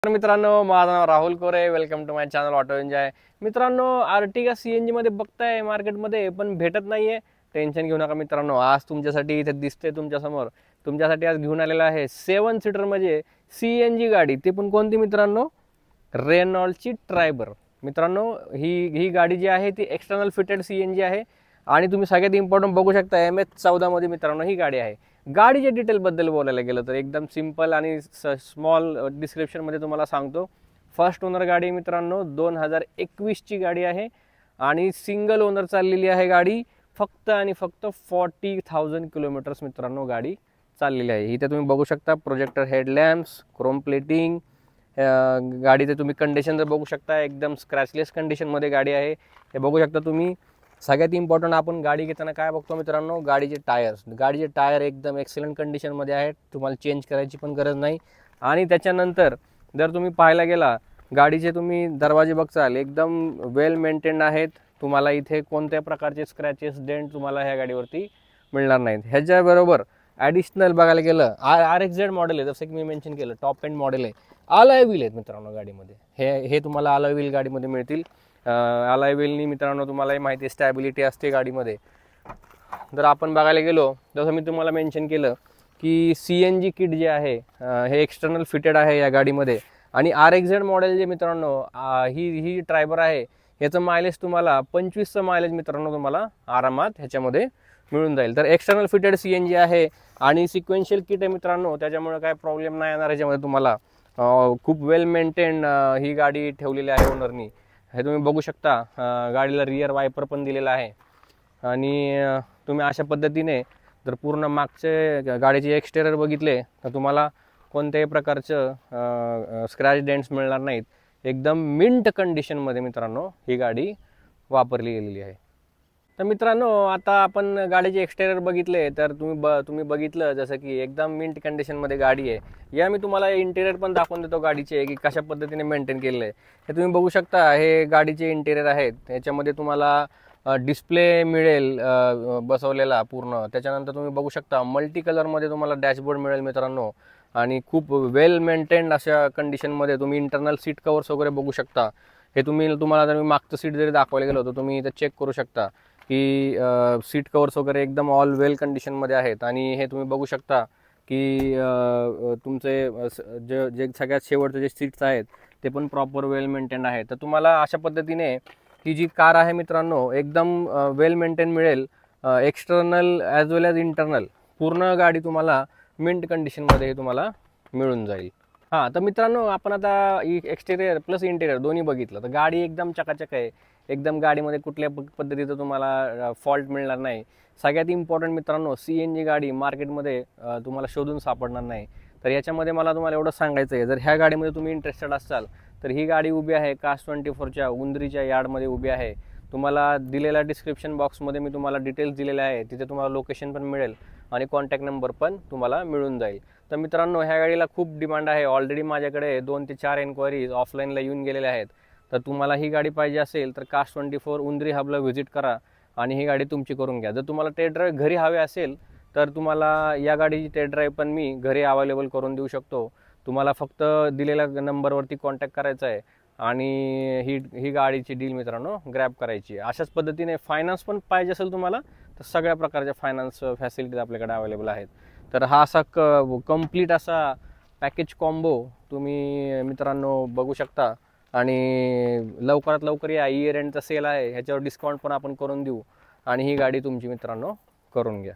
तर मित्रांनो, माझं नाव राहुल कोरे. Welcome to my channel auto enjoy. मित्रांनो, आर्टिगा सीएनजी मध्ये बघताय मार्केटमध्ये, पण भेटत नाहीये. टेन्शन घेऊ नका मित्रांनो, आज तुमच्यासाठी इथे दिसते तुमच्या समोर. तुमच्यासाठी आज घेऊन आलेला आहे 7 सीटर म्हणजे सीएनजी गाडी. ते पण कोणती मित्रांनो? रेनॉल्डची ट्रायबर. मित्रांनो, ही गाडी जी आहे ती एक्सटर्नल फिटेड सीएनजी आहे. आणि तुम्ही सगळ्यात इम्पॉर्टंट बघू शकता MH14 मध्ये मित्रांनो ही गाडी आहे. गाडीच्या डिटेलबद्दल बोलायला गेलं तर एकदम सिंपल आणि स्मॉल डिस्क्रिप्शनमध्ये तुम्हाला सांगतो. फर्स्ट ओनर गाडी मित्रांनो 2021 ची गाडी आहे आणि सिंगल ओनर चाललेली आहे गाडी. फक्त आणि फक्त 40,000 किलोमीटर्स मित्रांनो गाडी चाललेली आहे. इथे तुम्ही बघू शकता प्रोजेक्टर हेडलॅम्प्स, क्रोम प्लेटिंग. गाडीचे तुम्ही कंडिशन जर बघू शकता एकदम स्क्रॅचलेस कंडिशनमध्ये गाडी आहे. हे बघू शकता तुम्ही. सगळ्यात इम्पॉर्टंट आपण गाडी घेताना काय बघतो मित्रांनो? गाडीचे टायर एकदम एक्सलंट कंडिशनमध्ये आहेत. तुम्हाला चेंज करायची पण गरज नाही. आणि त्याच्यानंतर जर तुम्ही पाहायला गेला गाडीचे तुम्ही दरवाजे बघचाल एकदम वेल मेंटेन्ड आहेत. तुम्हाला इथे कोणत्या प्रकारचे स्क्रॅचेस डेंट तुम्हाला ह्या गाडीवरती मिळणार नाहीत. ह्याच्याबरोबर ॲडिशनल बघायला गेलं RXZ मॉडेल आहे, जसं की मी मेन्शन केलं टॉप एंड मॉडेल आहे. अलॉय व्हील आहेत मित्रांनो गाडीमध्ये. हे तुम्हाला अलॉय व्हील गाडीमध्ये मिळतील. अलॉय व्हीलनी मित्रांनो तुम्हालाही माहिती आहे स्टॅबिलिटी असते गाडीमध्ये. जर आपण बघायला गेलो जसं मी तुम्हाला मेन्शन केलं की CNG किट जे आहे हे एक्सटर्नल फिटेड आहे या गाडीमध्ये. आणि RXZ मॉडेल जे मित्रांनो ही ट्रायबर आहे याचं मायलेज तुम्हाला 25चं मायलेज मित्रांनो तुम्हाला आरामात ह्याच्यामध्ये मिळून जाईल. तर एक्सटर्नल फिटेड CNG आहे आणि सिक्वेन्शियल किट आहे मित्रांनो, त्याच्यामुळे काय प्रॉब्लेम नाही येणार ह्याच्यामध्ये तुम्हाला. खूप वेल मेंटेन ही गाडी ठेवलेली आहे ओनरनी. हे तुम्ही बघू शकता. गाडीला रिअर वायपर पण दिलेला आहे. आणि तुम्ही अशा पद्धतीने जर पूर्ण मागचे गाडीचे एक्सटेरियर बघितले तर तुम्हाला कोणत्याही प्रकारचं स्क्रॅच डेंट्स मिळणार नाहीत. एकदम मिंट कंडिशनमध्ये मित्रांनो ही गाडी वापरली गेलेली आहे. तर मित्रांनो, आता आपण गाडीचे एक्सटेरियर बघितले तर तुम्ही बघितलं जसं की एकदम मिंट कंडिशनमध्ये गाडी आहे. या मी तुम्हाला इंटेरियर पण दाखवून देतो गाडीचे की कशा पद्धतीने मेंटेन केलेलं आहे. हे तुम्ही बघू शकता. हे गाडीचे इंटेरियर आहेत. याच्यामध्ये तुम्हाला डिस्प्ले मिळेल बसवलेला पूर्ण. त्याच्यानंतर तुम्ही बघू शकता मल्टी कलरमध्ये तुम्हाला डॅशबोर्ड मिळेल मित्रांनो. आणि खूप वेल मेंटेन्ड अशा कंडिशनमध्ये तुम्ही इंटरनल सीट कवर्स वगैरे बघू शकता. हे तुम्हाला जर मी मागचं सीट जरी दाखवायला गेलो तर तुम्ही इथं चेक करू शकता की सीट कवर्स वगैरे एकदम ऑल वेल कंडिशनमध्ये आहेत. आणि हे तुम्ही बघू शकता की तुमचे जे सगळ्यात शेवटचे जे सीट्स आहेत ते पण प्रॉपर वेल मेंटेन आहेत. तर तुम्हाला अशा पद्धतीने ही जी कार आहे मित्रांनो एकदम वेल मेंटेन मिळेल. एक्सटर्नल ॲज वेल ॲज इंटरनल पूर्ण गाडी तुम्हाला मिंट कंडिशनमध्ये तुम्हाला मिळून जाईल. हां, तर मित्रांनो आपण आता एक्सटेरियर प्लस इंटेरियर दोन्ही बघितलं तर गाडी एकदम चकाचक आहे. एकदम गाडीमध्ये कुठल्या पद्धतीचं तुम्हाला फॉल्ट मिळणार नाही. सगळ्यात इम्पॉर्टंट मित्रांनो CNG गाडी मार्केटमध्ये तुम्हाला शोधून सापडणार नाही. तर याच्यामध्ये मला तुम्हाला एवढं सांगायचं आहे, जर ह्या गाडीमध्ये तुम्ही इंटरेस्टेड असाल तर ही गाडी उभी आहे कास्ट 24च्या उंदरीच्या यार्डमध्ये उभी आहे. तुम्हाला दिलेल्या डिस्क्रिप्शन बॉक्समध्ये मी तुम्हाला डिटेल्स दिलेले आहे. तिथे तुम्हाला लोकेशन पण मिळेल आणि कॉन्टॅक्ट नंबर पण तुम्हाला मिळून जाईल. तर मित्रांनो, ह्या गाडीला खूप डिमांड आहे. ऑलरेडी माझ्याकडे 2 ते 4 एन्क्वायरीज ऑफलाईनला येऊन गेलेल्या आहेत. तर तुम्हाला ही गाडी पाहिजे असेल तर कास्ट 24 उंदरी हबला व्हिजिट करा आणि ही गाडी तुमची करून घ्या. जर तुम्हाला टेस्ट ड्राईव्ह घरी हवे असेल तर तुम्हाला या गाडीची टेस्ट ड्राईव्ह पण मी घरी अवेलेबल करून देऊ शकतो. तुम्हाला फक्त दिलेल्या नंबरवरती कॉन्टॅक्ट करायचा आहे आणि ही गाडीची डील मित्रांनो ग्रॅब करायची. अशाच पद्धतीने फायनान्स पण पाहिजे असेल तुम्हाला तर सगळ्या प्रकारच्या फायनान्स फॅसिलिटीज आपल्याकडे अवेलेबल आहेत. तर हा असा कंप्लीट असा पॅकेज कॉम्बो तुम्ही मित्रांनो बघू शकता. आणि लवकरात लवकर या इयर एंडचा सेल आहे, ह्याच्यावर डिस्काउंट पण आपण करून देऊ आणि ही गाडी तुमची मित्रांनो करून घ्या.